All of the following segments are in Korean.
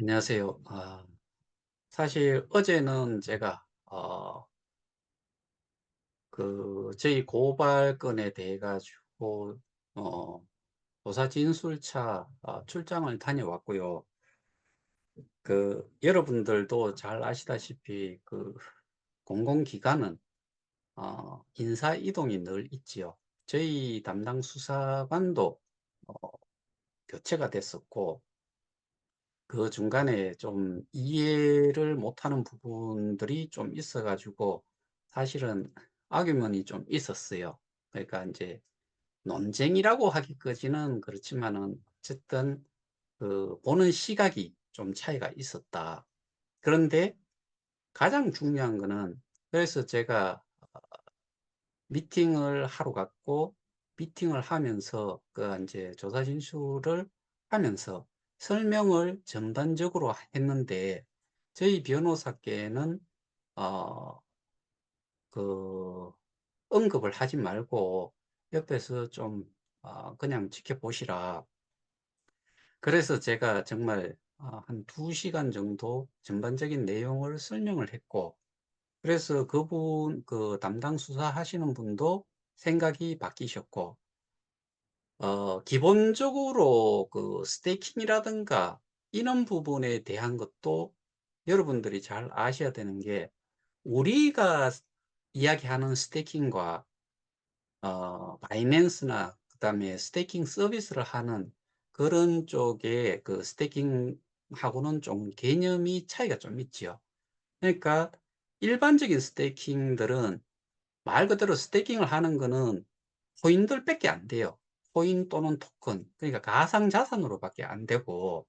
안녕하세요. 사실 어제는 제가 저희 고발건에 대해 가지고 어 조사 진술차 출장을 다녀왔고요. 여러분들도 잘 아시다시피 공공기관은 인사 이동이 늘 있지요. 저희 담당 수사관도 어 교체가 됐었고, 그 중간에 좀 이해를 못하는 부분들이 좀 있어 가지고 사실은 악유면이 좀 있었어요. 그러니까 이제 논쟁이라고 하기까지는 그렇지만은 어쨌든 보는 시각이 좀 차이가 있었다. 그런데 가장 중요한 거는, 그래서 제가 미팅을 하러 갔고, 미팅을 하면서 이제 조사 진술을 하면서 설명을 전반적으로 했는데, 저희 변호사께는 어 그 언급을 하지 말고 옆에서 좀 그냥 지켜보시라. 그래서 제가 정말 한 2 시간 정도 전반적인 내용을 설명을 했고, 그래서 담당 수사하시는 분도 생각이 바뀌셨고, 기본적으로 스테이킹이라든가 이런 부분에 대한 것도 여러분들이 잘 아셔야 되는 게, 우리가 이야기하는 스테이킹과 바이낸스나 그다음에 스테이킹 서비스를 하는 그런 쪽의 스테이킹하고는 좀 개념이 차이가 좀 있지요. 그러니까 일반적인 스테이킹들은 말 그대로 스테이킹을 하는 거는 코인들 밖에 안 돼요. 코인 또는 토큰, 그러니까 가상자산으로 밖에 안 되고,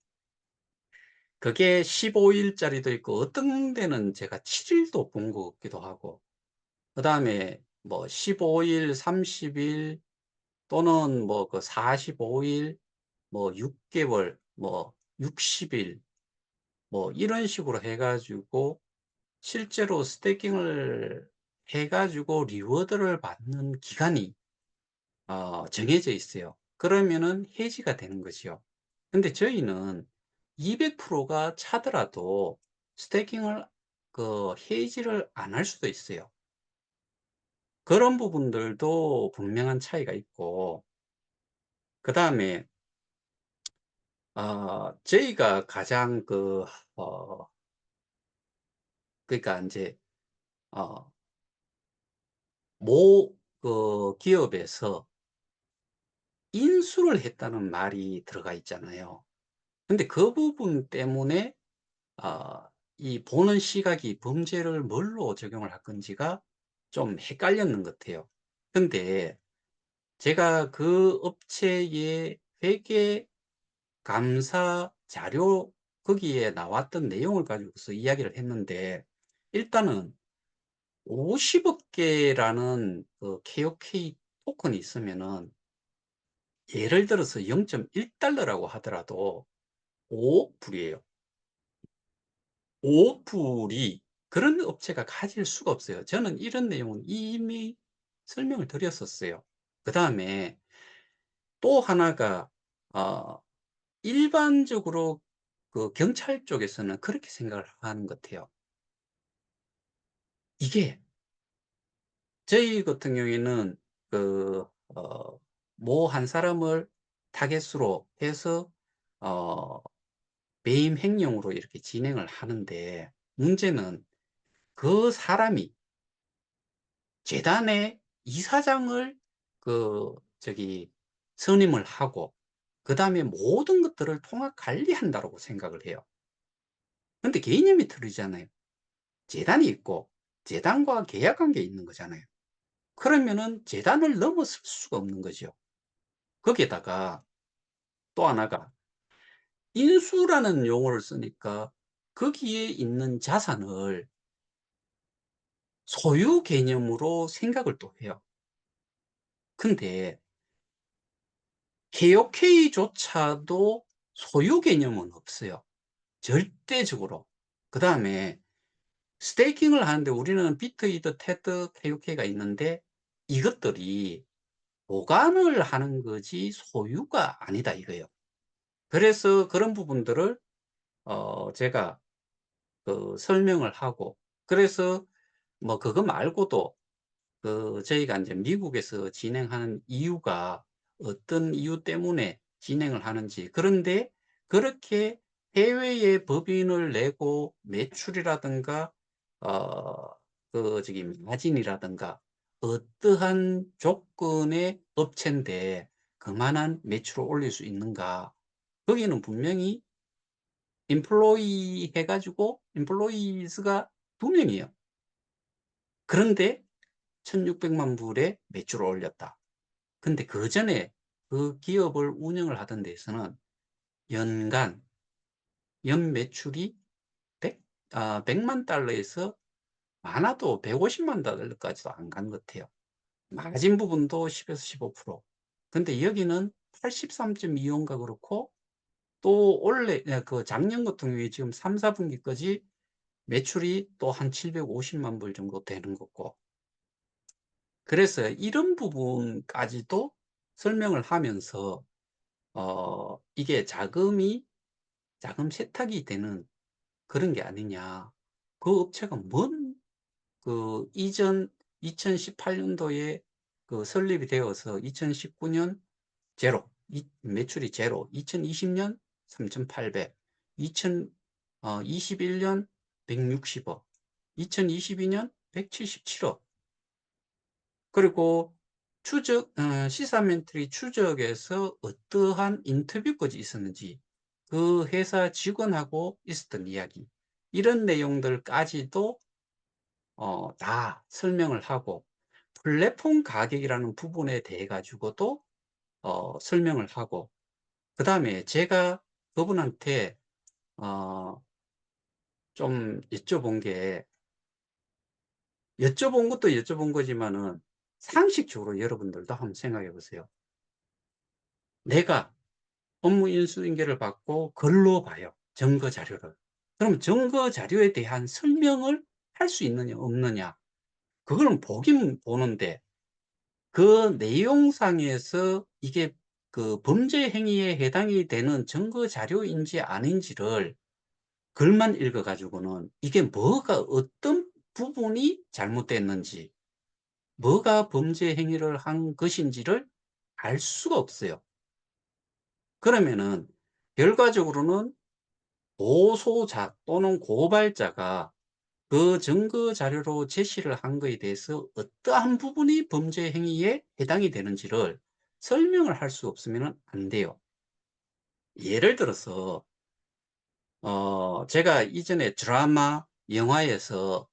그게 15 일짜리도 있고 어떤 데는 제가 7 일도 본 것 같기도 하고, 그다음에 뭐 15 일, 30일 또는 45 일, 6 개월, 60일, 이런 식으로 해 가지고 실제로 스테이킹을 해 가지고 리워드를 받는 기간이 정해져 있어요. 그러면은 해지가 되는 거지요. 근데 저희는 200%가 차더라도 스테이킹을 해지를 안 할 수도 있어요. 그런 부분들도 분명한 차이가 있고, 그다음에 저희가 가장 어 그러니까 인제 어 모 기업에서 인수를 했다는 말이 들어가 있잖아요. 근데 그 부분 때문에 아 이 보는 시각이 범죄를 뭘로 적용을 할 건지가 좀 헷갈렸는 것 같아요. 근데 제가 그 업체의 회계 감사 자료, 거기에 나왔던 내용을 가지고서 이야기를 했는데, 일단은 50억 개라는 KOK 토큰이 있으면은, 예를 들어서 0.1달러라고 하더라도 5억 불이에요. 5억 불이 그런 업체가 가질 수가 없어요. 저는 이런 내용은 이미 설명을 드렸었어요. 그다음에 또 하나가, 어 일반적으로 경찰 쪽에서는 그렇게 생각을 하는 것 같아요. 이게 저희 같은 경우에는 그 뭐 한 사람을 타겟으로 해서 어 배임 행령으로 이렇게 진행을 하는데, 문제는 그 사람이 재단의 이사장을 선임을 하고, 그다음에 모든 것들을 통합 관리한다라고 생각을 해요. 근데 개념이 틀리잖아요. 재단이 있고 재단과 계약 관계에 있는 거잖아요. 그러면은 재단을 넘어설 수가 없는 거죠. 거기에다가 또 하나가, 인수라는 용어를 쓰니까 거기에 있는 자산을 소유 개념으로 생각을 또 해요. 근데 KOK조차도 소유 개념은 없어요, 절대적으로. 그다음에 스테이킹을 하는데 우리는 비트, 이더, 테드, KOK가 있는데, 이것들이 보관을 하는 거지 소유가 아니다 이거예요. 그래서 그런 부분들을 제가 설명을 하고, 그래서 뭐 그거 말고도 저희가 이제 미국에서 진행하는 이유가 어떤 이유 때문에 진행을 하는지, 그런데 그렇게 해외에 법인을 내고 매출이라든가 어 저기 마진이라든가 어떠한 조건의 업체인데 그만한 매출을 올릴 수 있는가? 거기는 분명히 employee 해 가지고 employees가 2 명이에요. 그런데 1,600만 불의 매출을 올렸다. 근데 그전에 그 기업을 운영을 하던 데에서는 연간 연매출이 100만 달러에서 많아도 150만 달러까지도 안 간 것 같아요. 마진 부분도 10에서 15%. 근데 여기는 83.25인가 그렇고, 또 올해 작년 같은 경우에 지금 3-4 분기까지 매출이 또 한 750만 불 정도 되는 거고. 그래서 이런 부분까지도 설명을 하면서 이게 자금 세탁이 되는 그런 게 아니냐. 그 업체가 이전 2018 년도에 설립이 되어서 2019년 제로, 매출이 제로, 2020년 3,800, 2021년 160억, 2022년 177억. 그리고 시사멘트리 추적에서 어떠한 인터뷰까지 있었는지, 그 회사 직원하고 있었던 이야기, 이런 내용들까지도 다 설명을 하고, 플랫폼 가격이라는 부분에 대해 가지고도 설명을 하고, 그다음에 제가 그분한테 어 좀 여쭤본 것도 여쭤본 거지만은, 상식적으로 여러분들도 한번 생각해 보세요. 내가 업무 인수인계를 받고 글로 봐요, 증거 자료를. 그럼 증거 자료에 대한 설명을 할 수 있느냐 없느냐, 그거는 보긴 보는데 그 내용상에서 이게 범죄 행위에 해당이 되는 증거 자료인지 아닌지를 글만 읽어 가지고는 이게 뭐가 어떤 부분이 잘못됐는지, 뭐가 범죄 행위를 한 것인지를 알 수가 없어요. 그러면은 결과적으로는 고소자 또는 고발자가 그 증거 자료로 제시를 한 거에 대해서 어떠한 부분이 범죄 행위에 해당이 되는지를 설명을 할 수 없으면은 안 돼요. 예를 들어서 제가 이전에 드라마, 영화에서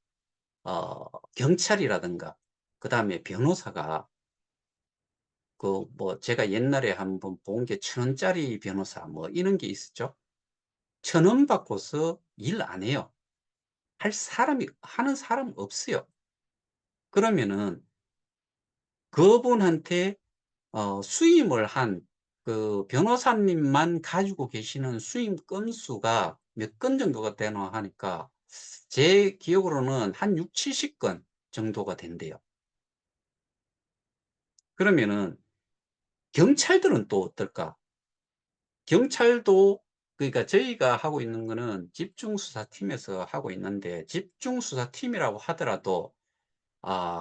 경찰이라든가 그다음에 변호사가 제가 옛날에 한번 본 게 1,000원짜리 변호사 뭐 이런 게 있었죠. 1,000원 받고서 일 안 해요. 하는 사람 없어요. 그러면은 그분한테 수임을 한 변호사님만 가지고 계시는 수임 건수가 몇 건 정도가 되나 하니까 제 기억으로는 한 60-70건 정도가 된대요. 그러면은 경찰들은 또 어떨까? 경찰도, 그러니까 저희가 하고 있는 거는 집중수사팀에서 하고 있는데, 집중수사팀이라고 하더라도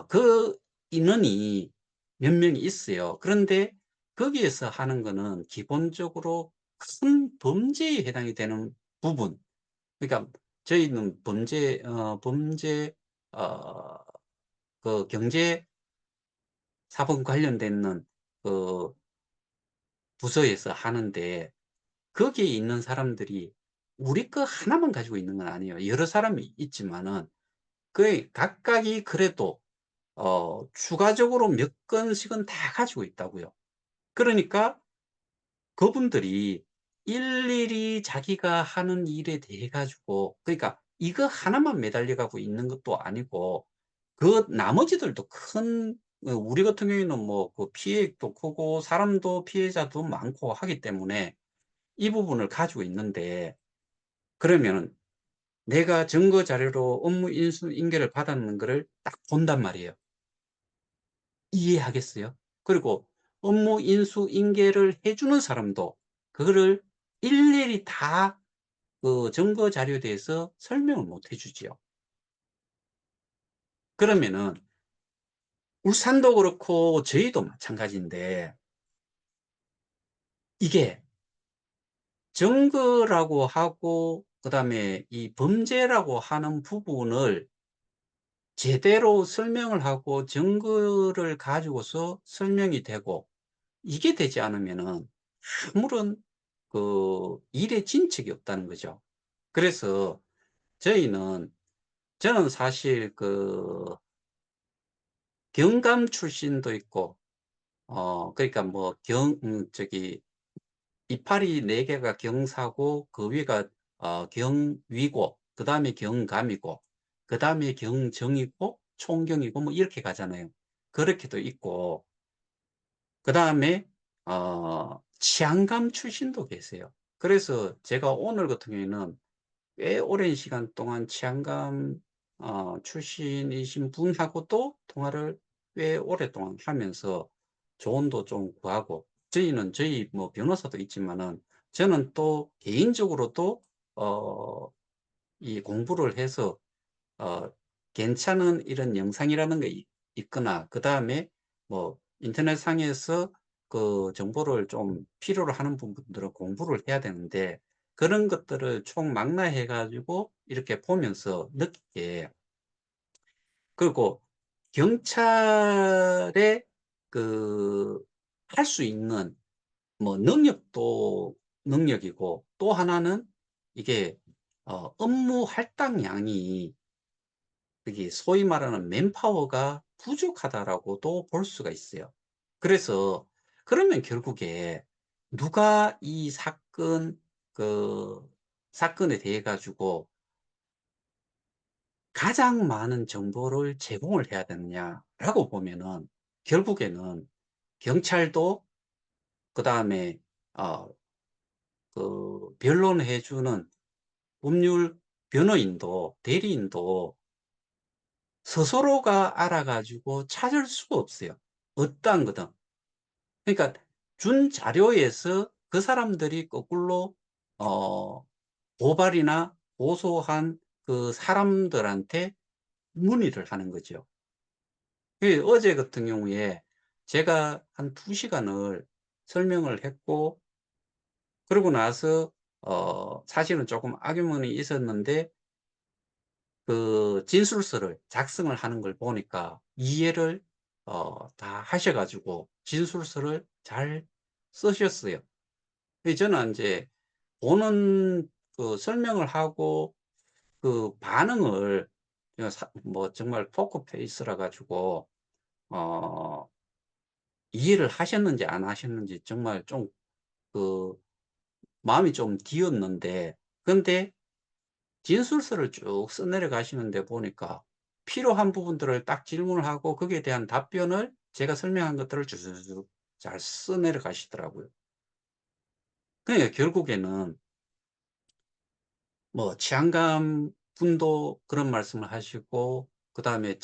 그 인원이 몇 명이 있어요. 그런데 거기에서 하는 거는 기본적으로 큰 범죄에 해당이 되는 부분, 그러니까 저희는 어 경제 사법 관련되는 그 부서에서 하는데, 거기에 있는 사람들이 우리 거 하나만 가지고 있는 건 아니에요. 여러 사람이 있지만은 각각이 그래도 추가적으로 몇 건씩은 다 가지고 있다고요. 그러니까 그분들이 일일이 자기가 하는 일에 대해 가지고, 그러니까 이거 하나만 매달려 가고 있는 것도 아니고 그 나머지들도 우리 같은 경우에는 뭐 피해액도 크고 사람도 피해자도 많고 하기 때문에 이 부분을 가지고 있는데, 그러면은 내가 증거 자료로 업무 인수인계를 받았는 거를 딱 본단 말이에요. 이해하겠어요? 그리고 업무 인수인계를 해 주는 사람도 그거를 일일이 다 그 증거 자료에 대해서 설명을 못 해 주지요. 그러면은 울산도 그렇고 저희도 마찬가지인데, 이게 증거라고 하고 그다음에 이 범죄라고 하는 부분을 제대로 설명을 하고 증거를 가지고서 설명이 되고, 이게 되지 않으면은 아무런 그 일의 진척이 없다는 거죠. 그래서 저희는 저는 사실 그 경감 출신도 있고, 그러니까 뭐 저기 이파리 4 개가 경사고 그 위가 경위고 그다음에 경감이고 그다음에 경정이고 총경이고 뭐 이렇게 가잖아요. 그렇게도 있고, 그다음에 치안감 출신도 계세요. 그래서 제가 오늘 같은 경우에는 꽤 오랜 시간 동안 치안감 출신이신 분하고도 통화를 꽤 오랫동안 하면서 조언도 좀 구하고, 저희는 저희 뭐 변호사도 있지만은 저는 또 개인적으로도 어 이 공부를 해서 어 괜찮은 이런 영상이라는 게 있거나 그다음에 뭐 인터넷상에서 그 정보를 좀 필요로 하는 부분들은 공부를 해야 되는데, 그런 것들을 총망라해 가지고 이렇게 보면서 느끼게, 그리고 경찰의 그 할 수 있는 뭐 능력도 능력이고, 또 하나는 이게 업무 할당량이, 그게 소위 말하는 맨파워가 부족하다라고도 볼 수가 있어요. 그래서 그러면 결국에 누가 이 그 사건에 대해 가지고 가장 많은 정보를 제공을 해야 되느냐라고 보면은, 결국에는 경찰도 그다음에 어 변론해 주는 법률 변호인도 대리인도 스스로가 알아 가지고 찾을 수가 없어요, 어떠한 거든. 그러니까 준 자료에서 그 사람들이 거꾸로 어 고발이나 고소한 그 사람들한테 문의를 하는 거죠. 어제 같은 경우에 제가 한 2 시간을 설명을 했고, 그러고 나서 사실은 조금 악유문이 있었는데 그 진술서를 작성을 하는 걸 보니까 이해를 다 하셔 가지고 진술서를 잘 쓰셨어요. 저는 인제 보는 그 설명을 하고 그 반응을 그냥 뭐 정말 포커 페이스라 가지고 어 이해를 하셨는지 안 하셨는지 정말 좀 그 마음이 좀 뒤었는데, 근데 진술서를 쭉 써 내려가시는데 보니까 필요한 부분들을 딱 질문을 하고 거기에 대한 답변을 제가 설명한 것들을 쭉쭉쭉 잘 써 내려가시더라고요. 그러니까 결국에는 뭐 치안감 분도 그런 말씀을 하시고, 그다음에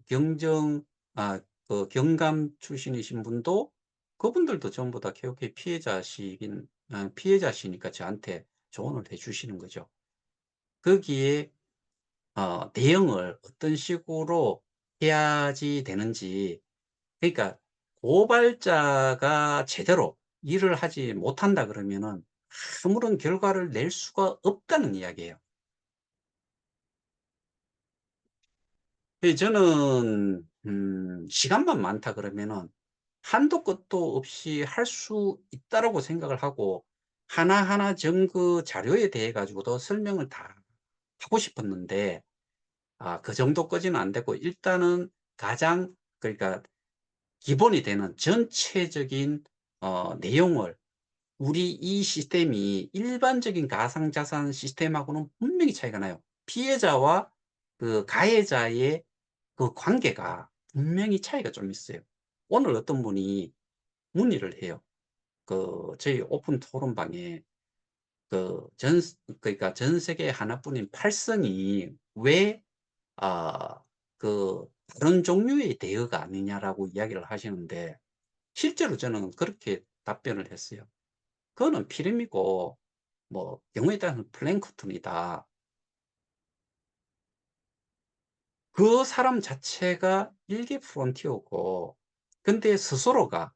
경정 경감 출신이신 분도, 그분들도 전부 다 개혁의 피해자시니까 저한테 조언을 해 주시는 거죠. 거기에 대응을 어떤 식으로 해야지 되는지, 그러니까 고발자가 제대로 일을 하지 못한다 그러면은 아무런 결과를 낼 수가 없다는 이야기예요. 저는 시간만 많다 그러면은 한도 끝도 없이 할 수 있다라고 생각을 하고, 하나하나 증거 자료에 대해 가지고도 설명을 다 하고 싶었는데 그 정도까지는 안 됐고, 일단은 가장, 그러니까 기본이 되는 전체적인 내용을, 우리 이 시스템이 일반적인 가상자산 시스템하고는 분명히 차이가 나요. 피해자와 그 가해자의 그 관계가 분명히 차이가 좀 있어요. 오늘 어떤 분이 문의를 해요. 그 저희 오픈 토론방에 그 그러니까 전 세계에 하나뿐인 팔성이 왜 다른 종류의 대여가 아니냐라고 이야기를 하시는데, 실제로 저는 그렇게 답변을 했어요. 그거는 필름이고 뭐 경우에 따라서는 플랭크톤이다. 그 사람 자체가 일개 프론티어고 근데 스스로가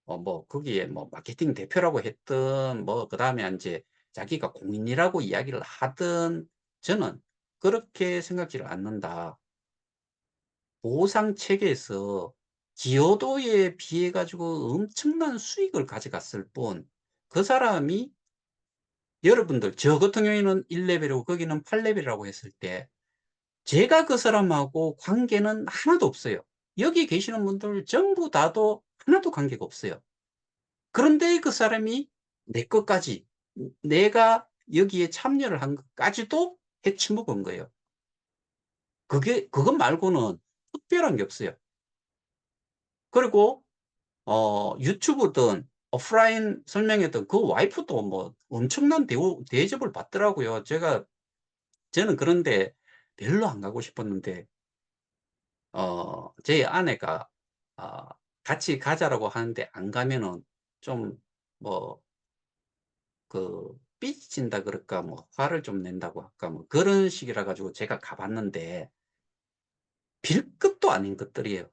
뭐 거기에 뭐 마케팅 대표라고 했든 뭐 그다음에 인제 자기가 공인이라고 이야기를 하든 저는 그렇게 생각지를 않는다. 보상 체계에서 기여도에 비해 가지고 엄청난 수익을 가져갔을 뿐 그 사람이 여러분들 저 같은 경우에는 1 레벨이고 거기는 8 레벨이라고 했을 때 제가 그 사람하고 관계는 하나도 없어요. 여기 계시는 분들 전부 다도 하나도 관계가 없어요. 그런데 그 사람이 내 것까지 내가 여기에 참여를 한 것까지도 해치먹은 거예요. 그것 말고는 특별한 게 없어요. 그리고 유튜브든 오프라인 설명회든 그 와이프도 뭐 엄청난 대접을 받더라고요. 저는 그런데 별로 안 가고 싶었는데 제 아내가 아 같이 가자라고 하는데 안 가면은 좀 뭐 삐진다 그럴까 뭐 화를 좀 낸다고 할까 뭐 그런 식이라 가지고 제가 가 봤는데 빌급도 아닌 것들이에요.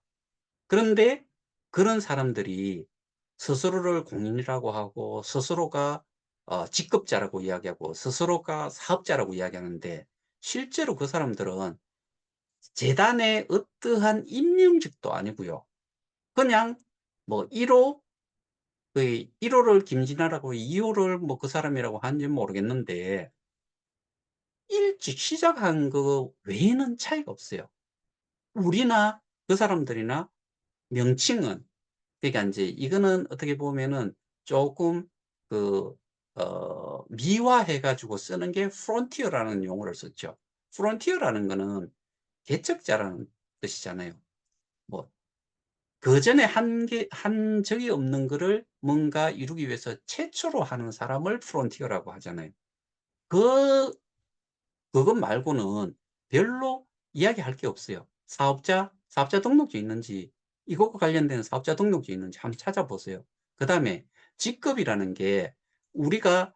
그런데 그런 사람들이 스스로를 공인이라고 하고 스스로가 직급자라고 이야기하고 스스로가 사업자라고 이야기하는데 실제로 그 사람들은 재단의 어떠한 임명직도 아니고요. 그냥 뭐 1 호 1 호를 김진아라고 2 호를 뭐 그 사람이라고 하는지는 모르겠는데 일찍 시작한 거 외에는 차이가 없어요. 우리나 그 사람들이나 명칭은 그러니까 인제 이거는 어떻게 보면은 쪼끔 그 미화해 가지고 쓰는 게 프론티어라는 용어를 썼죠. 프론티어라는 거는 개척자라는 뜻이잖아요. 뭐 그전에 한 적이 없는 거를 뭔가 이루기 위해서 최초로 하는 사람을 프론티어라고 하잖아요. 그 그것 말고는 별로 이야기할 게 없어요. 사업자 등록증 있는지 이것과 관련된 사업자 등록증 있는지 한번 찾아보세요. 그다음에 직급이라는 게 우리가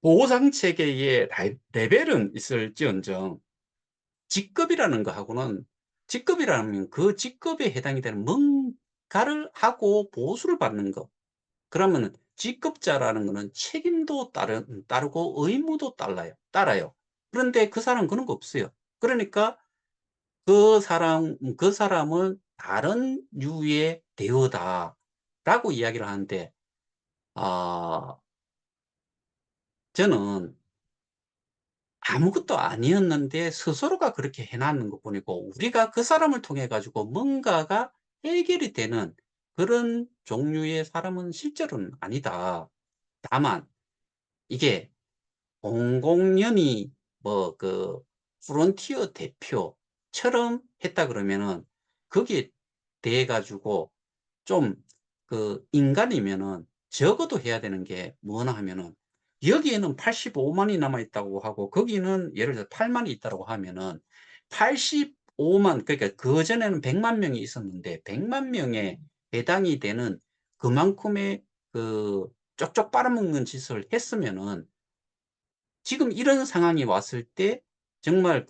보상 체계의 레벨은 있을지언정 직급이라는 거하고는 직급이라면 그 직급에 해당이 되는 뭔가를 하고 보수를 받는 거. 그러면은 직급자라는 거는 책임도 따르고 의무도 따라요. 그런데 그 사람은 그런 거 없어요. 그러니까 그 사람은 "다른 류의 대우다."라고 이야기를 하는데 아 저는 아무것도 아니었는데 스스로가 그렇게 해 놨는 것뿐이고 우리가 그 사람을 통해 가지고 뭔가가 해결이 되는 그런 종류의 사람은 실제로는 아니다. 다만 이게 공공연히 뭐 프론티어 대표처럼 했다 그러면은 거기에 대해 가지고 좀 인간이면은 적어도 해야 되는 게 뭐나 하면은 여기에는 85만 이 남아 있다고 하고 거기는 예를 들어서 8만 이 있다고 하면은 85만 그러니까 그전에는 100만 명이 있었는데 100만 명에 해당이 되는 그만큼의 그 쪽쪽 빨아먹는 짓을 했으면은 지금 이런 상황이 왔을 때 정말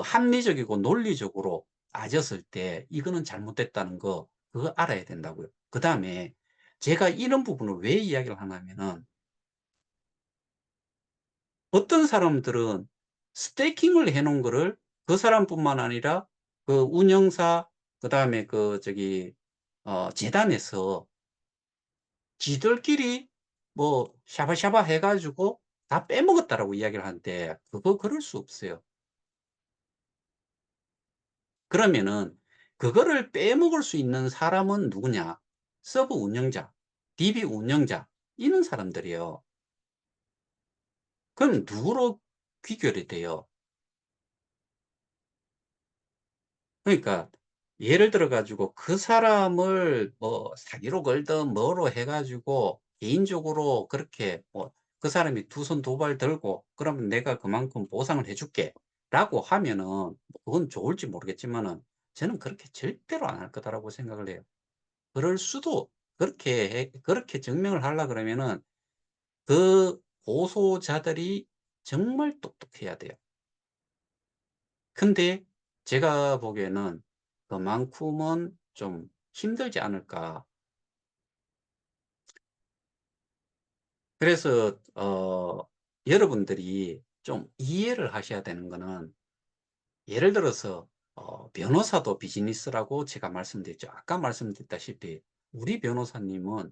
합리적이고 논리적으로 따졌을 때 이거는 잘못됐다는 거 그거 알아야 된다고요. 그다음에 제가 이런 부분을 왜 이야기를 하냐면은 어떤 사람들은 스테이킹을 해 놓은 거를 그 사람뿐만 아니라 그 운영사 그다음에 재단에서 지들끼리 뭐 샤바샤바 해 가지고 다 빼먹었다라고 이야기를 하는데 그거 그럴 수 없어요. 그러면은 그거를 빼먹을 수 있는 사람은 누구냐? 서버 운영자, DB 운영자 이런 사람들이에요. 그럼 누구로 귀결이 돼요? 그러니까 예를 들어 가지고 그 사람을 뭐 사기로 걸든 뭐로 해 가지고 개인적으로 그렇게 뭐 그 사람이 두 손 두 발 들고 "그러면 내가 그만큼 보상을 해 줄게."라고 하면은 그건 좋을지 모르겠지만은 저는 그렇게 절대로 안 할 거다라고 생각을 해요. 그럴 수도 그렇게 증명을 하려 그러면은 그 고소자들이 정말 똑똑해야 돼요. 근데 제가 보기에는 그만큼은 좀 힘들지 않을까. 그래서 여러분들이 좀 이해를 하셔야 되는 거는, 예를 들어서 변호사도 비즈니스라고 제가 말씀드렸죠. 아까 말씀드렸다시피 우리 변호사님은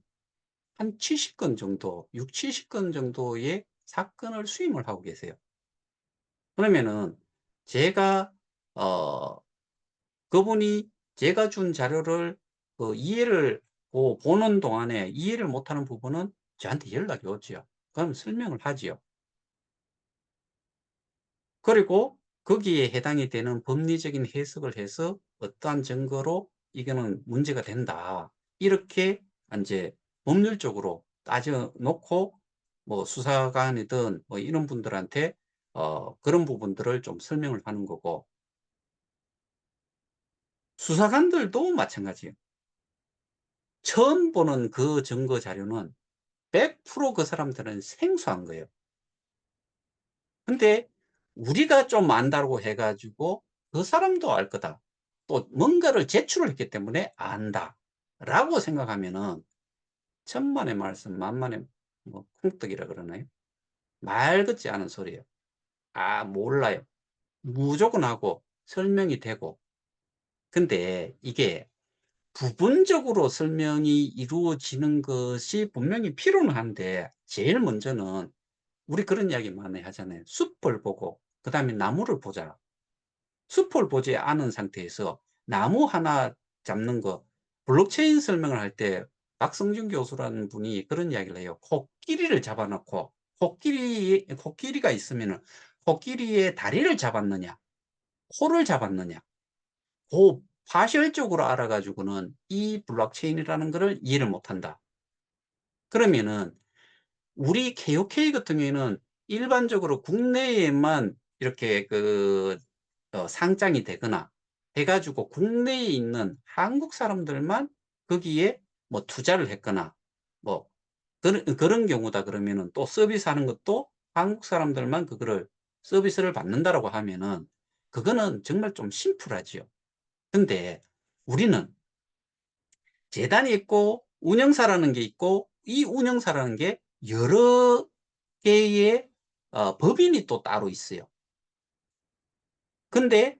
한 70건 정도, 60-70건 정도의 사건을 수임을 하고 계세요. 그러면은 제가 어 그분이 제가 준 자료를 이해를 보는 동안에 이해를 못하는 부분은 저한테 연락이 오지요. 그럼 설명을 하지요. 그리고 거기에 해당이 되는 법리적인 해석을 해서 어떠한 증거로 "이거는 문제가 된다." 이렇게 인제 법률적으로 따져 놓고 뭐 수사관이든 뭐 이런 분들한테 그런 부분들을 좀 설명을 하는 거고, 수사관들도 마찬가지예요. 처음 보는 그 증거 자료는 100% 그 사람들은 생소한 거예요. 근데 우리가 좀 안다고 해 가지고 '그 사람도 알 거다. 또 뭔가를 제출을 했기 때문에 안다.'라고 생각하면은 천만의 말씀 만만의 뭐 콩떡이라 그러나요? 말 같지 않은 소리예요. '아 몰라요.' 무조건 하고 설명이 되고. 근데 이게 부분적으로 설명이 이루어지는 것이 분명히 필요는 한데, 제일 먼저는 우리 그런 이야기 많이 하잖아요. "숲을 보고 그다음에 나무를 보자." 숲을 보지 않은 상태에서 나무 하나 잡는 거, 블록체인 설명을 할 때 박성준 교수라는 분이 그런 이야기를 해요. 코끼리를 잡아 놓고 코끼리가 있으면은 코끼리의 다리를 잡았느냐, 코를 잡았느냐, 고 파셜적으로 알아 가지고는 이 블록체인이라는 거를 이해를 못 한다. 그러면은 우리 KOK 같은 경우에는 일반적으로 국내에만 이렇게 상장이 되거나 해 가지고 국내에 있는 한국 사람들만 거기에 뭐 투자를 했거나 뭐 그런 경우다 그러면은, 또 서비스하는 것도 한국 사람들만 그거를 서비스를 받는다라고 하면은 그거는 정말 좀 심플하지요. 근데 우리는 재단이 있고 운영사라는 게 있고, 이 운영사라는 게 여러 개의 법인이 또 따로 있어요. 근데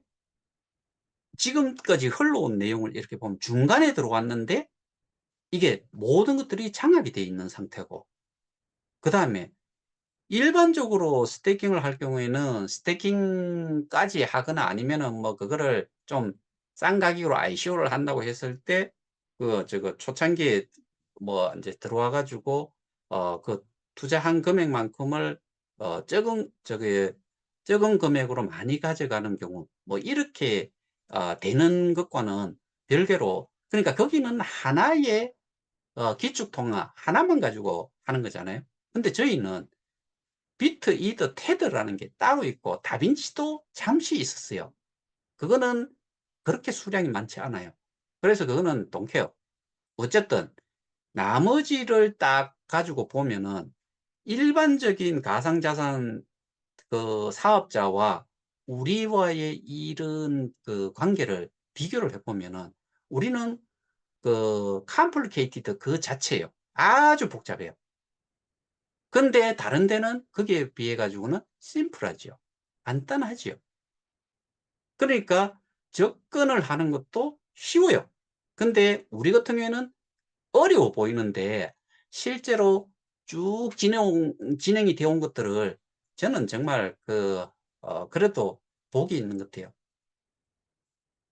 지금까지 흘러온 내용을 이렇게 보면 중간에 들어왔는데 이게 모든 것들이 장악이 돼 있는 상태고, 그다음에 일반적으로 스테이킹을 할 경우에는 스테이킹까지 하거나 아니면은 뭐 그거를 좀 싼 가격으로 ICO를 한다고 했을 때 초창기에 뭐 인제 들어와 가지고 그 투자한 금액만큼을 적은 금액으로 많이 가져가는 경우 뭐 이렇게 되는 것과는 별개로, 그러니까 거기는 하나의 기축통화 하나만 가지고 하는 거잖아요. 근데 저희는 비트, 이더, 테드라는 게 따로 있고 다빈치도 잠시 있었어요. 그거는 그렇게 수량이 많지 않아요. 그래서 그거는 don't care. 어쨌든 나머지를 딱 가지고 보면은 일반적인 가상자산 사업자와 우리와의 이런 관계를 비교를 해 보면은 우리는 complicated 그 자체예요. 아주 복잡해요. 근데 다른 데는 거기에 비해 가지고는 심플하지요. 간단하지요. 그러니까 접근을 하는 것도 쉬워요. 근데 우리 같은 경우에는 어려워 보이는데 실제로 쭉 진행이 되어 온 것들을 저는 정말 그래도 복이 있는 것 같아요.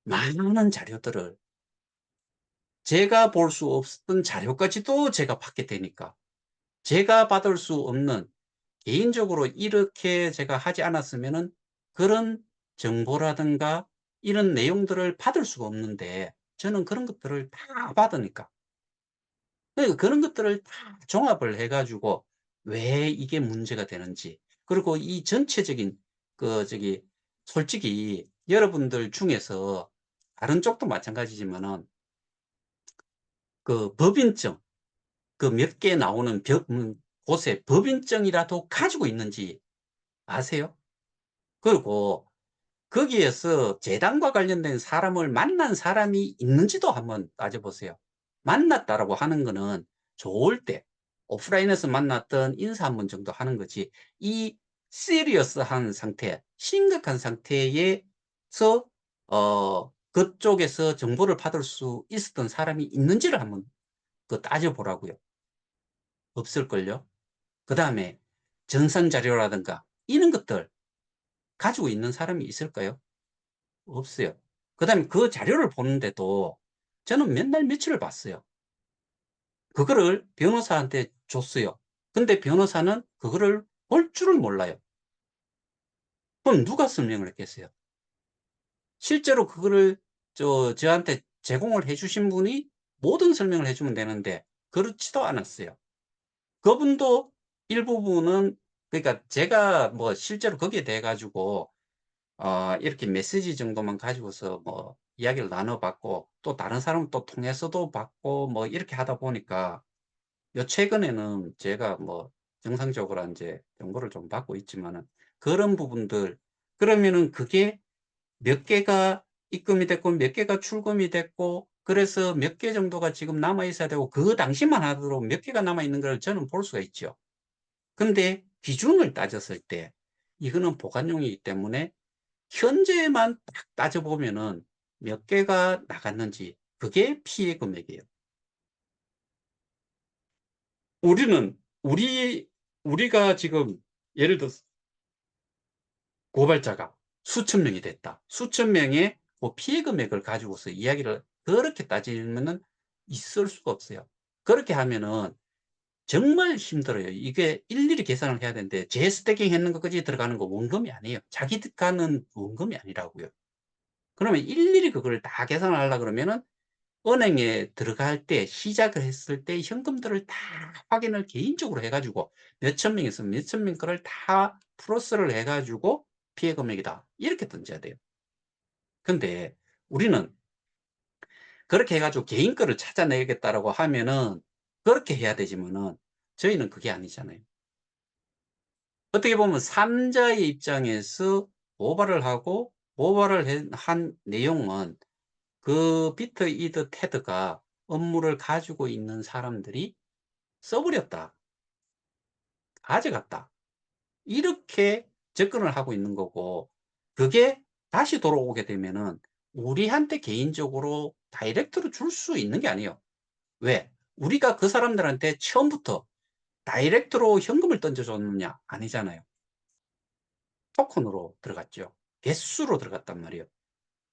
많은 자료들을 제가 볼 수 없었던 자료까지도 제가 받게 되니까, 제가 받을 수 없는, 개인적으로 이렇게 제가 하지 않았으면은 그런 정보라든가 이런 내용들을 받을 수가 없는데, 저는 그런 것들을 다 받으니까. 그러니까 그런 것들을 다 종합을 해 가지고 왜 이게 문제가 되는지, 그리고 이 전체적인 저기 솔직히 여러분들 중에서 다른 쪽도 마찬가지지만은 법인증 몇 개 나오는 곳에 법인증이라도 가지고 있는지 아세요? 그리고 거기에서 재단과 관련된 사람을 만난 사람이 있는지도 한번 따져보세요. 만났다라고 하는 거는 좋을 때 오프라인에서 만났던 인사 한 번 정도 하는 거지, 이 시리어스한 상태, 심각한 상태에서 그쪽에서 정보를 받을 수 있었던 사람이 있는지를 한번 따져보라고요. 없을걸요? 그다음에 전산 자료라든가 이런 것들 가지고 있는 사람이 있을까요? 없어요. 그다음에 그 자료를 보는데도 저는 몇 날 며칠을 봤어요. 그거를 변호사한테 줬어요. 근데 변호사는 그거를 볼 줄을 몰라요. 그럼 누가 설명을 했겠어요? 실제로 그거를 저한테 제공을 해 주신 분이 모든 설명을 해 주면 되는데 그렇지도 않았어요. 그분도 일부분은, 그러니까 제가 뭐 실제로 거기에 대해 가지고 이렇게 메시지 정도만 가지고서 뭐 이야기를 나눠 봤고, 또 다른 사람 또 통해서도 받고 뭐 이렇게 하다 보니까 요 최근에는 제가 뭐 정상적으로 인제 정보를 좀 받고 있지만은, 그런 부분들, 그러면은 그게 몇 개가 입금이 됐고 몇 개가 출금이 됐고, 그래서 몇 개 정도가 지금 남아 있어야 되고, 그 당시만 하더라도 몇 개가 남아 있는 걸 저는 볼 수가 있죠. 근데 기준을 따졌을 때 이거는 보관용이기 때문에 현재만 딱 따져 보면은 몇 개가 나갔는지, 그게 피해 금액이에요. 우리는 우리가 지금 예를 들어서 고발자가 수천 명이 됐다. 수천 명의 피해 금액을 가지고서 이야기를 그렇게 따지면은 있을 수가 없어요. 그렇게 하면은 정말 힘들어요. 이게 일일이 계산을 해야 되는데, 재스태깅 했는 것까지 들어가는 거 원금이 아니에요. 자기 가는 원금이 아니라고요. 그러면 일일이 그걸 다 계산을 하려 그러면은 은행에 들어갈 때, 시작을 했을 때 현금들을 다 확인을 개인적으로 해 가지고 몇천 명이 있으면 몇천 명 거를 다 플러스를 해 가지고 피해 금액이다, 이렇게 던져야 돼요. 근데 우리는 그렇게 해 가지고 개인 거를 찾아내겠다라고 하면은 그렇게 해야 되지만은, 저희는 그게 아니잖아요. 어떻게 보면 삼자의 입장에서 고발을 하고, 고발을 한 내용은 그 비트 이드 테드가 업무를 가지고 있는 사람들이 써버렸다, 가져갔다, 이렇게 접근을 하고 있는 거고, 그게 다시 돌아오게 되면은 우리한테 개인적으로 다이렉트로 줄 수 있는 게 아니에요. 왜? 우리가 그 사람들한테 처음부터 다이렉트로 현금을 던져 줬느냐? 아니잖아요. 토큰으로 들어갔죠. 개수로 들어갔단 말이에요.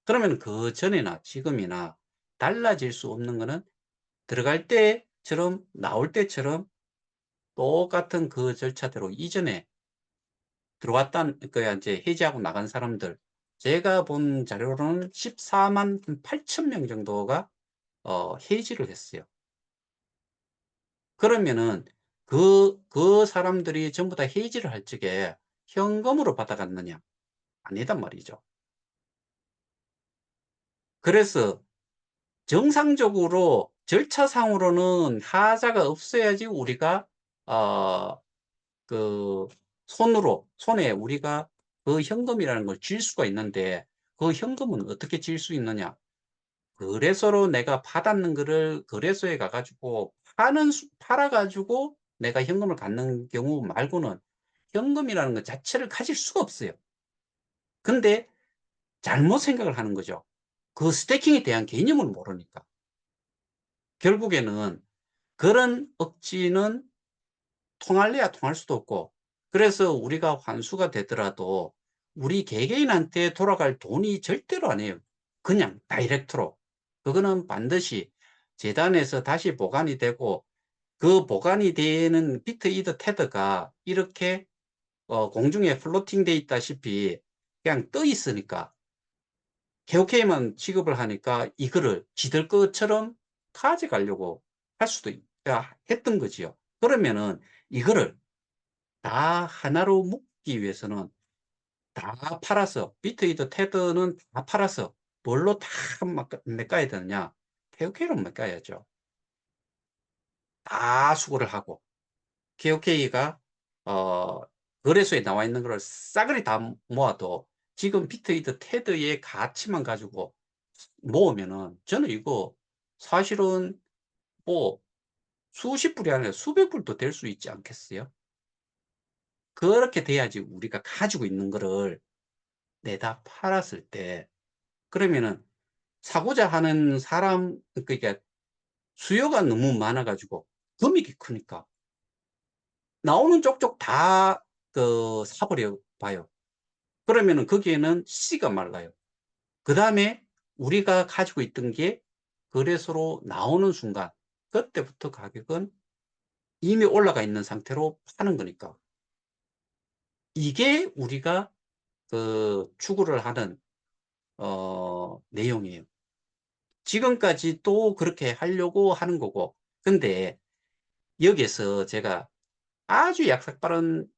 그러면 그전이나 지금이나 달라질 수 없는 거는, 들어갈 때처럼 나올 때처럼 똑같은 그 절차대로 이전에 들어왔던 그야 인제 해지하고 나간 사람들, 제가 본 자료로는 1,480,000명 정도가 해지를 했어요. 그러면은 그 사람들이 전부 다 해지를 할 적에 현금으로 받아갔느냐? 아니단 말이죠. 그래서 정상적으로 절차상으로는 하자가 없어야지 우리가 어 그 손에 우리가 그 현금이라는 걸 쥘 수가 있는데, 그 현금은 어떻게 쥘 수 있느냐? 거래소로 내가 받았는 거를 거래소에 가 가지고 팔아 가지고 내가 현금을 갖는 경우 말고는 현금이라는 것 자체를 가질 수가 없어요. 근데 잘못 생각을 하는 거죠. 그 스태킹에 대한 개념을 모르니까. 결국에는 그런 억지는 통할래야 통할 수도 없고, 그래서 우리가 환수가 되더라도 우리 개개인한테 돌아갈 돈이 절대로 아니에요. 그냥 다이렉트로. 그거는 반드시 재단에서 다시 보관이 되고, 그 보관이 되는 비트 이더 테더가 이렇게 공중에 플로팅 돼 있다시피 그냥 떠 있으니까, KOK만 취급을 하니까 이거를 지들 것처럼 가져가려고 할 수도 했던 거지요. 그러면은 이거를 다 하나로 묶기 위해서는 다 팔아서, 비트위드 테드는 다 팔아서 뭘로 다 메꿔야 되느냐? KOK로 메꿔야죠. 다 수거를 하고. KOK가 어 거래소에 나와 있는 거를 싸그리 다 모아도 지금 비트위드 테드의 가치만 가지고 모으면은 저는 이거 사실은 뭐 수십 불이 아니라 수백 불도 될 수 있지 않겠어요? 그렇게 돼야지 우리가 가지고 있는 거를 내다 팔았을 때 그러면은 사고자 하는 사람 그러니까 수요가 너무 많아 가지고 금액이 크니까 나오는 쪽쪽 다 사 버려 봐요. 그러면은 거기에는 씨가 말라요. 그다음에 우리가 가지고 있던 게 거래소로 나오는 순간 그때부터 가격은 이미 올라가 있는 상태로 파는 거니까. 이게 우리가 추구를 하는 내용이에요. 지금까지 또 그렇게 하려고 하는 거고. 근데 여기에서 제가 아주 약삭 빠른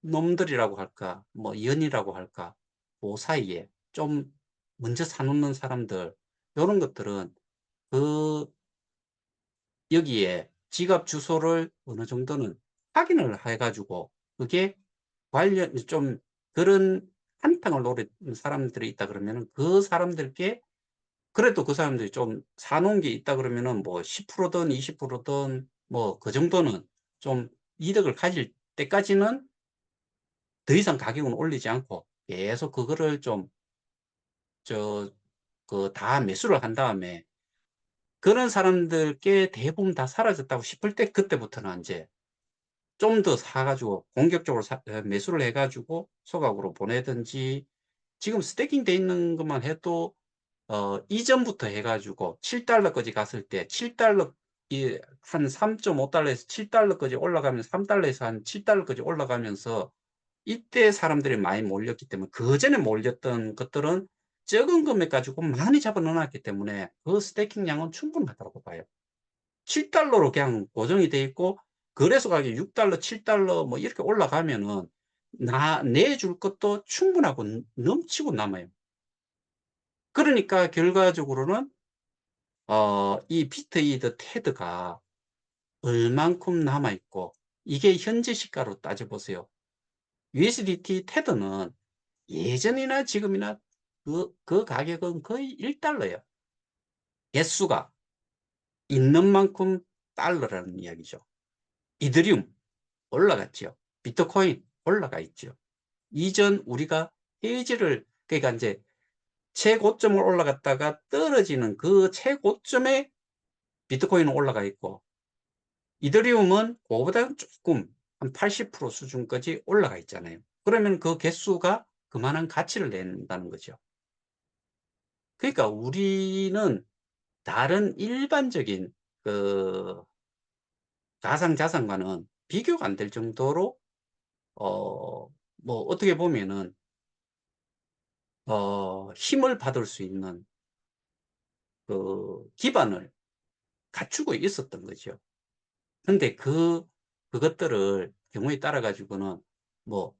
놈들이라고 할까 뭐 연이라고 할까 그 사이에 좀 먼저 사 놓는 사람들 요런 것들은 그 여기에 지갑 주소를 어느 정도는 확인을 해 가지고 그게 관련 좀 그런 한탕을 노리는 사람들이 있다 그러면은 그 사람들께 그래도 그 사람들이 좀 사 놓은 게 있다 그러면은 뭐 10% 든 20% 든 뭐 그 정도는 좀 이득을 가질 때까지는 더 이상 가격은 올리지 않고 계속 그거를 좀 저 다 매수를 한 다음에 그런 사람들께 대부분 다 사라졌다고 싶을 때 그때부터는 인제 좀 더 사 가지고 공격적으로 매수를 해 가지고 소각으로 보내든지 지금 스태킹 돼 있는 것만 해도 이전부터 해 가지고 $7 까지 갔을 때 $7 이 한 $3.5 에서 $7 까지 올라가면서 $3 에서 한 $7 까지 올라가면서 이때 사람들이 많이 몰렸기 때문에 그전에 몰렸던 것들은 적은 금액 가지고 많이 잡아 넣어 놨기 때문에 그 스태킹량은 충분하다고 봐요. $7 로 그냥 고정이 돼 있고 거래소 가격이 $6 $7 뭐 이렇게 올라가면은 내줄 것도 충분하고 넘치고 남아요. 그러니까 결과적으로는 이 비트위드 테드가 얼만큼 남아 있고 이게 현재 시가로 따져 보세요. USDT 테드는 예전이나 지금이나 그 가격은 거의 $1 예요. 개수가 있는 만큼 달러라는 이야기죠. 이더리움 올라갔죠. 비트코인 올라가 있죠. 이전 우리가 페이지를 그러니까 인제 최고점을 올라갔다가 떨어지는 그 최고점에 비트코인은 올라가 있고 이더리움은 그거보다는 쪼끔 한 80% 수준까지 올라가 있잖아요. 그러면 그 개수가 그만한 가치를 낸다는 거죠. 그러니까 우리는 다른 일반적인 그 가상자산과는 비교가 안 될 정도로 뭐 어떻게 보면은 힘을 받을 수 있는 기반을 갖추고 있었던 거죠. 근데 그것들을 경우에 따라 가지고는 뭐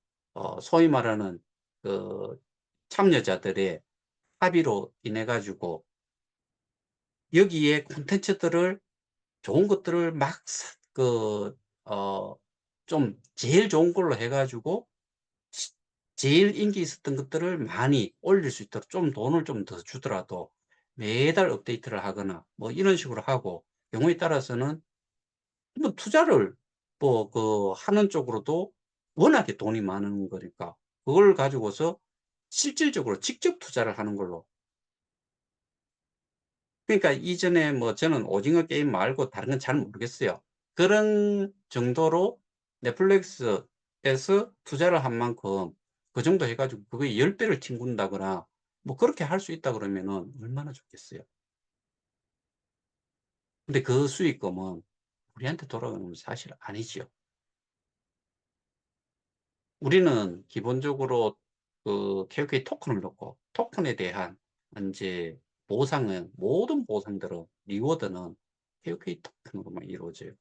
소위 말하는 그 참여자들의 합의로 인해 가지고 여기에 콘텐츠들을 좋은 것들을 막 좀 제일 좋은 걸로 해 가지고 시 제일 인기 있었던 것들을 많이 올릴 수 있도록 좀 돈을 좀 더 주더라도 매달 업데이트를 하거나 뭐 이런 식으로 하고 경우에 따라서는 뭐 투자를 하는 쪽으로도 워낙에 돈이 많은 거니까 그걸 가지고서 실질적으로 직접 투자를 하는 걸로 그러니까 이전에 뭐 저는 오징어 게임 말고 다른 건 잘 모르겠어요. 그런 정도로 넷플릭스에서 투자를 한 만큼 그 정도 해 가지고 그거에 10 배를 튕긴다거나 뭐 그렇게 할 수 있다 그러면은 얼마나 좋겠어요. 근데 그 수익금은 우리한테 돌아오는 건 사실 아니지요. 우리는 기본적으로 KOK 토큰을 넣고 토큰에 대한 인제 보상은 모든 보상들은 리워드는 KOK 토큰으로만 이루어져요.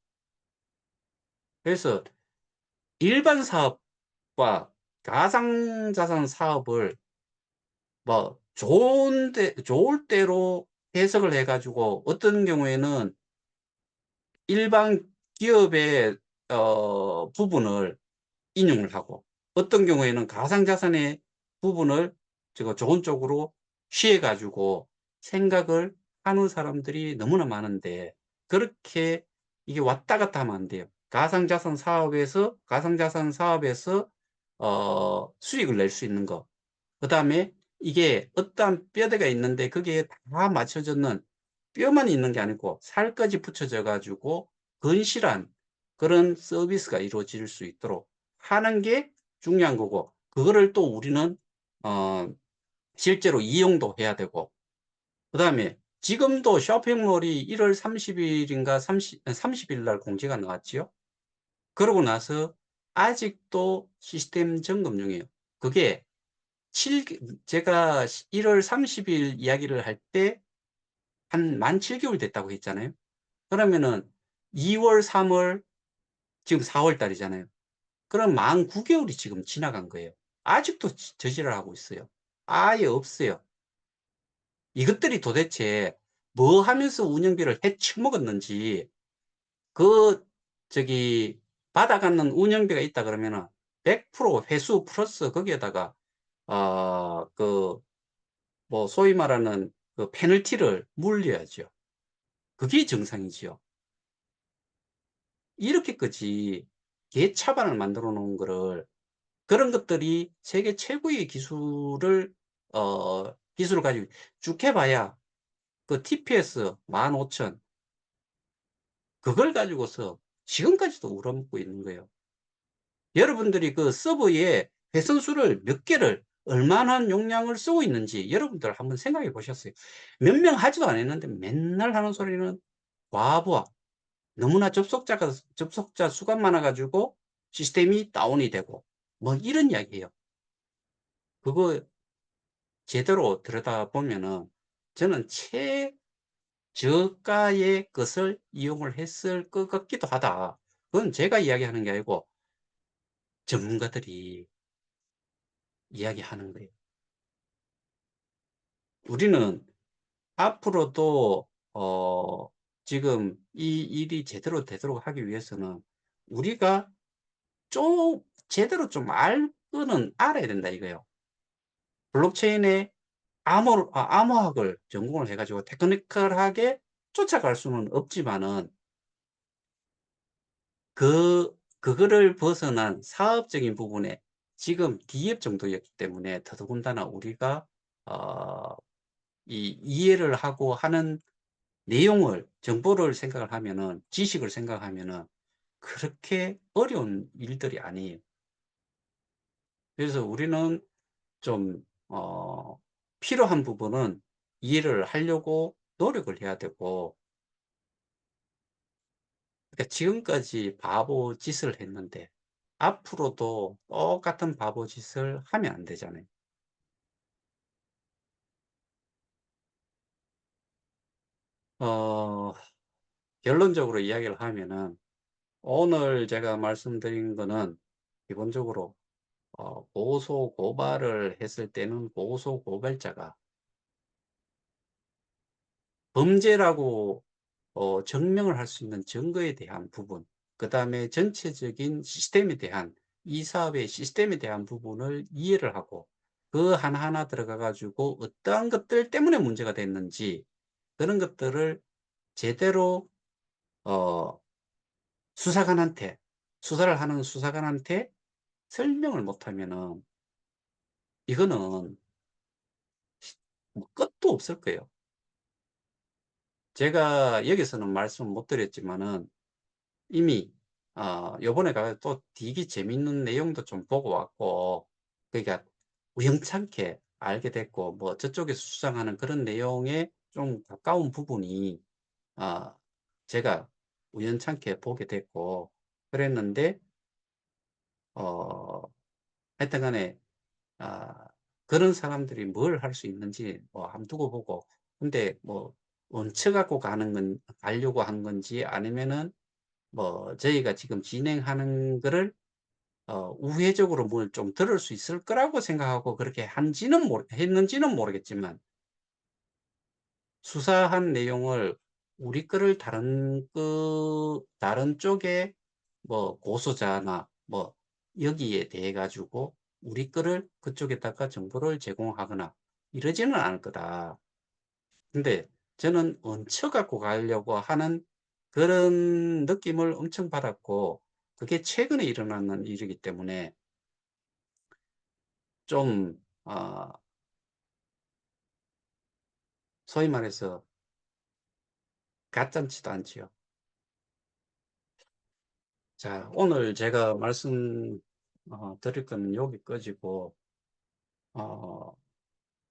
그래서 일반 사업과 가상자산 사업을 뭐 좋을 대로 해석을 해 가지고 어떤 경우에는 일반 기업의 부분을 인용을 하고, 어떤 경우에는 가상자산의 부분을 제가 좋은 쪽으로 취해 가지고 생각을 하는 사람들이 너무나 많은데, 그렇게 이게 왔다 갔다 하면 안 돼요. 가상자산 사업에서 수익을 낼 수 있는 거, 그다음에 이게 어떠한 뼈대가 있는데 거기에 다 맞춰졌는, 뼈만 있는 게 아니고 살까지 붙여져 가지고 건실한 그런 서비스가 이루어질 수 있도록 하는 게 중요한 거고, 그거를 또 우리는 어 실제로 이용도 해야 되고, 그다음에 지금도 쇼핑몰이 1월 30 일인가 30일 날 공지가 나왔지요. 그러고 나서 아직도 시스템 점검 중이에요. 그게 7 제가 1월 30일 이야기를 할 때 한 만 7 개월 됐다고 했잖아요. 그러면은 2 월, 3 월, 지금 4월 달이잖아요. 그럼 만 9 개월이 지금 지나간 거예요. 아직도 저지랄하고 있어요. 아예 없어요. 이것들이 도대체 뭐 하면서 운영비를 해쳐먹었는지, 그 저기 받아가는 운영비가 있다 그러면은 100% 회수 플러스 거기에다가 그 뭐 소위 말하는 그 페널티를 물려야죠. 그게 정상이지요. 이렇게까지 개차반을 만들어 놓은 거를, 그런 것들이 세계 최고의 기술을 가지고 쭉 해 봐야 그 TPS 15,000, 그걸 가지고서 지금까지도 우려먹고 있는 거예요. 여러분들이 그 서버에 회선수를 몇 개를 얼마나 용량을 쓰고 있는지 여러분들 한번 생각해 보셨어요? 몇 명 하지도 않았는데 맨날 하는 소리는 과부하, 너무나 접속자 수가 많아 가지고 시스템이 다운이 되고, 뭐 이런 이야기예요. 그거 제대로 들여다보면은 저는 최저가의 것을 이용을 했을 것 같기도 하다. 그건 제가 이야기하는 게 아니고 전문가들이 이야기하는 거예요. 우리는 앞으로도 지금 이 일이 제대로 되도록 하기 위해서는 우리가 좀 제대로 좀 알 거는 알아야 된다 이거예요. 블록체인의 암호학을 전공을 해 가지고 테크니컬하게 쫓아갈 수는 없지만은, 그거를 벗어난 사업적인 부분에 지금 D앱 정도였기 때문에 더더군다나 우리가 어 이 이해를 하고 하는 내용을, 정보를 생각을 하면은, 지식을 생각하면은 그렇게 어려운 일들이 아니에요. 그래서 우리는 좀 필요한 부분은 이해를 하려고 노력을 해야 되고, 그러니까 지금까지 바보 짓을 했는데 앞으로도 똑같은 바보 짓을 하면 안 되잖아요. 어 결론적으로 이야기를 하면은, 오늘 제가 말씀드린 거는 기본적으로 고소 고발을 했을 때는 고소 고발자가 범죄라고 증명을 할 수 있는 증거에 대한 부분, 그다음에 전체적인 시스템에 대한, 이 사업의 시스템에 대한 부분을 이해를 하고 그 하나하나 들어가 가지고 어떠한 것들 때문에 문제가 됐는지, 그런 것들을 제대로 어 수사관한테 수사를 하는 수사관한테 설명을 못하면은 이거는 뭐 끝도 없을 거예요. 제가 여기서는 말씀 못 드렸지만은 이미 요번에 가서 또 되게 재밌는 내용도 좀 보고 왔고, 그러니까 우연찮게 알게 됐고, 뭐 저쪽에서 수상하는 그런 내용에 좀 가까운 부분이 아 제가 우연찮게 보게 됐고 그랬는데, 어 하여튼 간에 아 그런 사람들이 뭘 할 수 있는지 뭐 한번 두고 보고, 근데 뭐 원쳐 갖고 가려고 한 건지, 아니면은 뭐 저희가 지금 진행하는 거를 우회적으로 뭘 좀 들을 수 있을 거라고 생각하고 그렇게 했는지는 모르겠지만, 수사한 내용을 우리 거를 다른 쪽에 뭐 고소자나 뭐 여기에 대해 가지고 우리 거를 그쪽에다가 정보를 제공하거나 이러지는 않을 거다. 근데 저는 얹혀 갖고 가려고 하는 그런 느낌을 엄청 받았고, 그게 최근에 일어나는 일이기 때문에 좀 소위 말해서 가짠치도 않지요. 자, 오늘 제가 말씀 드릴 거는 여기까지고, 어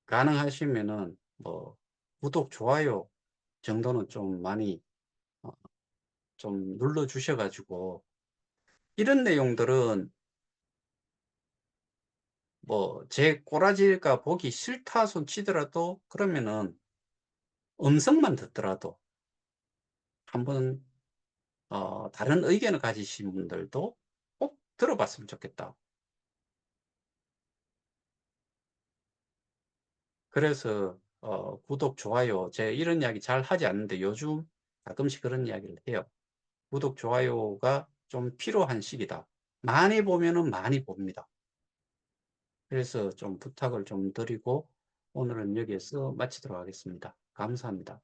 가능하시면은 뭐 구독, 좋아요 정도는 좀 많이 어 좀 눌러 주셔 가지고, 이런 내용들은 뭐 제 꼬라지가 보기 싫다 손 치더라도, 그러면은 음성만 듣더라도 한번 다른 의견을 가지신 분들도 꼭 들어 봤으면 좋겠다. 그래서 구독, 좋아요, 제가 이런 이야기 잘 하지 않는데 요즘 가끔씩 그런 이야기를 해요. 구독, 좋아요가 좀 필요한 시기다. 많이 보면은 많이 봅니다. 그래서 좀 부탁을 좀 드리고 오늘은 여기에서 마치도록 하겠습니다. 감사합니다.